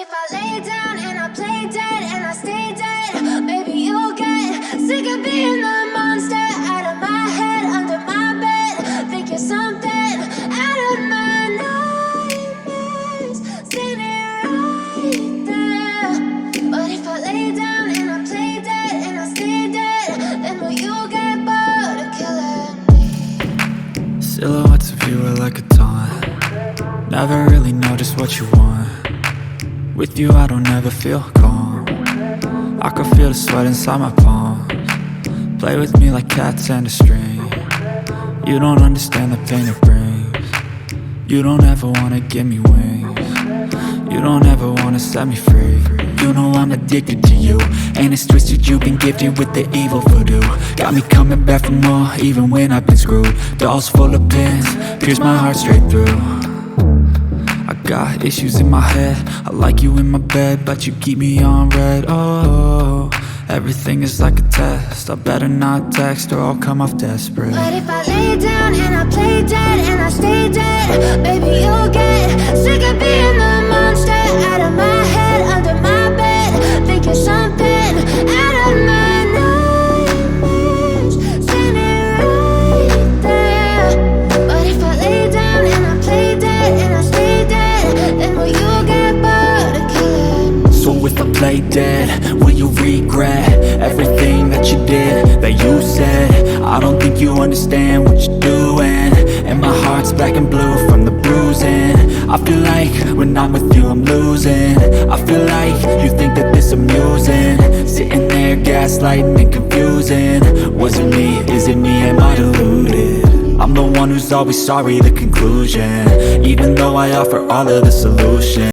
if I lay down and I play dead and I stay dead, maybe you'll get sick of being the monster out of my head, under my bed. Think you're something out of my nightmares, standing right there. But if I lay down and I play dead and I stay dead, then will you get bored of killing me? Silhouettes of you are like a taunt. Never really know just what you want. With you I don't ever feel calm. I can feel the sweat inside my palms. Play with me like cats and a string. You don't understand the pain it brings. You don't ever wanna give me wings. You don't ever wanna set me free. You know I'm addicted to you, and it's twisted, you've been gifted with the evil voodoo. Got me coming back for more, even when I've been screwed. Dolls full of pins, pierce my heart straight through. I got issues in my head, I like you in my bed, but you keep me on red. Oh, everything is like a test, I better not text or I'll come off desperate. But if I lay down and I play dead and I stay dead, baby you'll get sick of being the monster out of my head, under my bed. Think you're something out of my nightmares, standing right there. But if I lay down and I play dead and I stay dead, then will you get bored of killing me? So if I play dead, will you regret everything that you did, that you said? I don't think you understand what you're doing, and my heart's black and blue from the bruising. I feel like when I'm with you I'm losing. I feel like you think that this amusing, sitting there gaslighting and confusing. Was it me? Is it me? Am I deluded? I'm the one who's always sorry, the conclusion, even though I offer all of the solutions.